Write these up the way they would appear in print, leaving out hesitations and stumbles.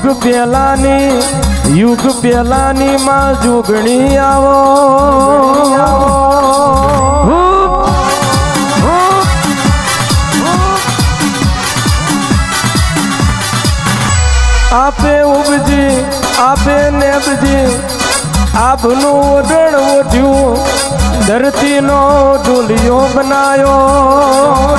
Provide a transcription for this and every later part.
યુગ પેલાની માં જોગણી આવો આપે ઉપજી આપે નેબજી આપનું ઓઢણ ઓઢ્યું ધરતીનો ઢોલિયો બનાયો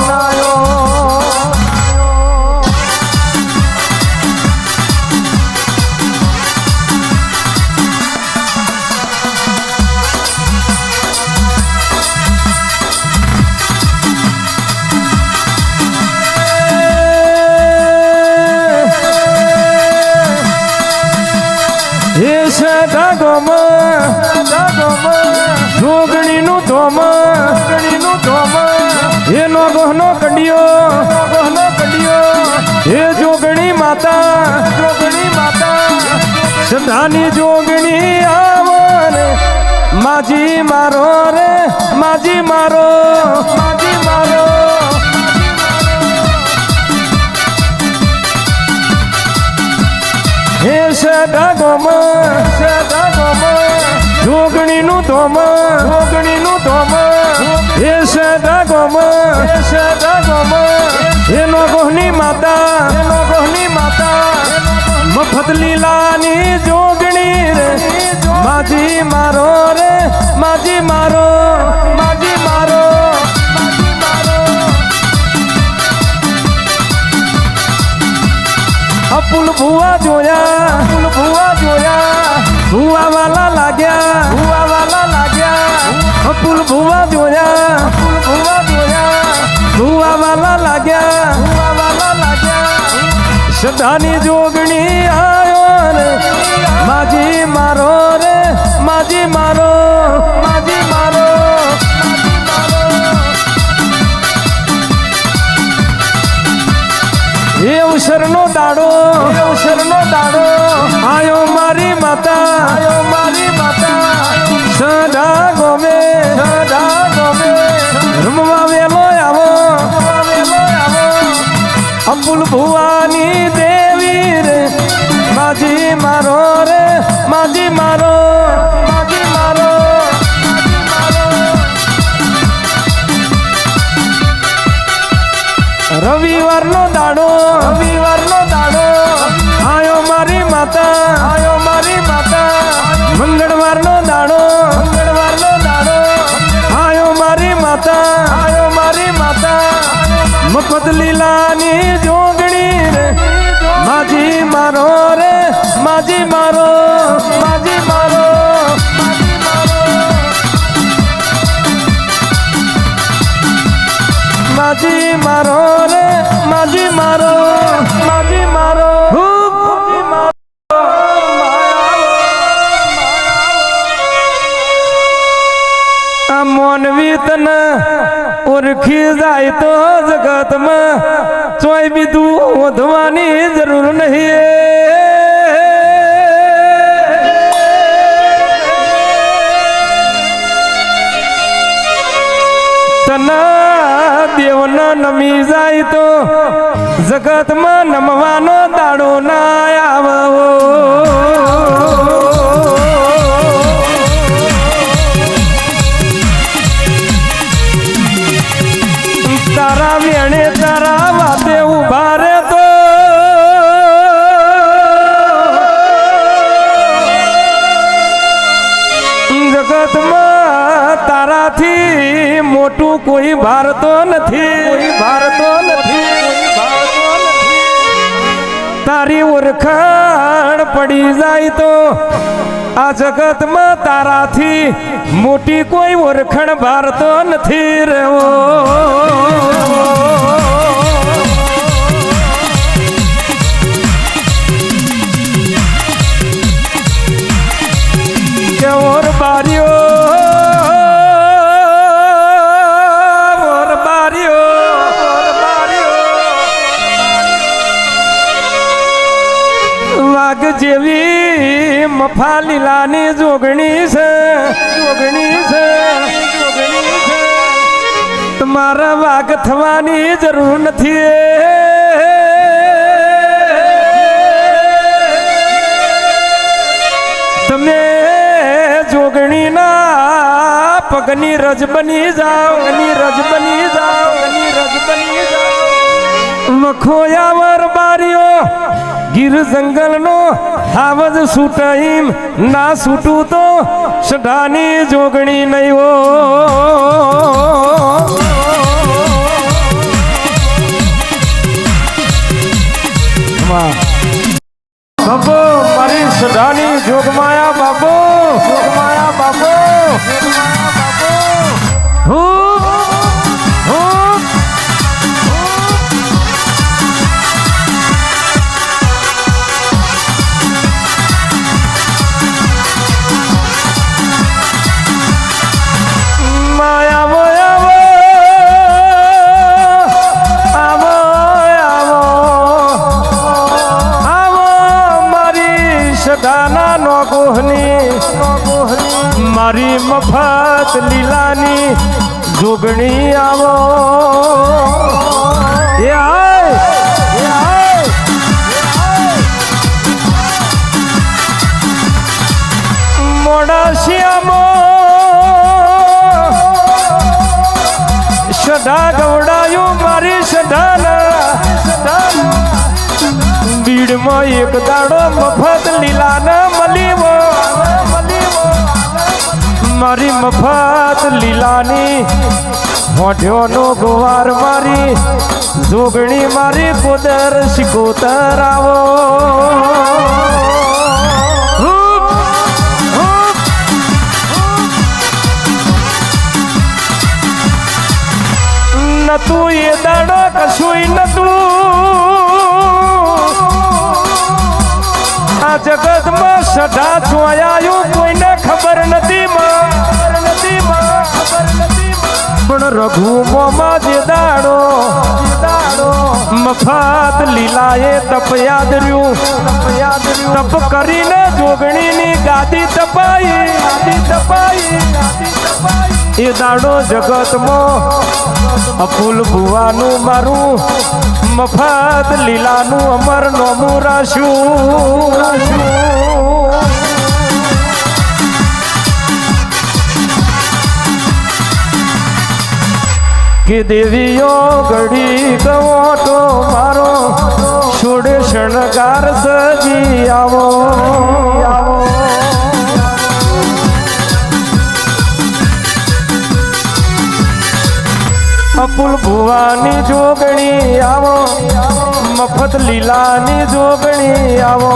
જોગણીનું ધોમ એનો ગહનો કડિયો હે જોગણી માતા સદાની જોગણી આવન માજી મારો રે માજી મારો હે સદા ગમ જોગણીનું ધોમ હે સદા ગમ એનો ગોહની માતા મફત લીલાની જોગણી રે માજી મારો રે માજી મારો ફૂલ ભુવા જોયા ભુવા વાલા લાગ્યા ફૂલ ભુવા જોયા ભુવા વાલા લાગ્યા સદાની જોગણી આયો રે માજી મારો રે માજી મારો એ અવસરનો દાડો આયો મારી માતા સદા ગમે રમવા વેલો આવો અબુલ ભુવાની દેવી રે માજી મારો રે માજી મારો રવિવારનો દાડો આયો મારી માતા મંગળવારનો દાડો આયો મારી માતા મફત લીલાની જોગણી રે માજી મારો રે માજી મારો માજી મારો રે માજી મારો આ મોનવી તને ઓળખી જાય તો જગતમાં ચોય બીધું વધવાની જરૂર નહીં તના દેવના નમી જાય તો જગતમાં નમવાનો દાડો ના આવો તારા વેણે તારા વાતે ઉભા રે તો જગતમાં તારાથી મોટું કોઈ ભારતો નથી તારી ઓળખાણ પડી જાય તો આ જગતમાં તારાથી મોટી કોઈ ઓળખાણ ભારતો નથી રહેવો ઓર બારીઓ વાઘ જેવી મફા લીલાની જોગણી છે તમારા વાઘ થવાની જરૂર નથી પગની રજ બની જાઓ, રજ બની જાઓ, રજ બની જાઓ. વખોયાવર બારીઓ ગીર જંગલનો હાવજ છૂટાઈમ ના છૂટું તો સઢાની જોગણી નહીં હો. બાબો મારી સદાની જોગમાયા બાબો, જોગમાયા બાબો, મારી મફત લીલાની જોગણી આવો. એ આય, એ આય. મોડા શ્યામો સદા ગવડાયું મારી સદાના બીડમાં એક દાડો મફત લીલાને મલીવો, મારી મફત લીલાની હોઠ્યોનો ગોવાર મારી જોગણી મારી કોદર શિકોતર આવો. નતું એ દાડો કશુંય નતું આ જગતમાં સદા જોયાયું કોઈને ખબર નથી પણ રઘુમાં જે દાડો મફત લીલાએ તપ યાદ રહ્યું, તપ કરીને જોગણીની ગાદી તપાઈ, એ દાડો જગતમાં અફુલ ભુવાનું મારું મફત લીલાનું અમર નોમું રાખ્યું. કે દેવીઓ ઘડી ગવોટો મારો છોડે શણગાર સજી આવો. અપુલ ભુવાની જોગણી આવો, મફત લીલાની જોગણી આવો.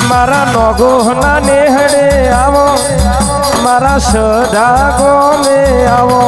મારા નોગોહના નેહડે આવો, મારા સદા ગોમે આવો.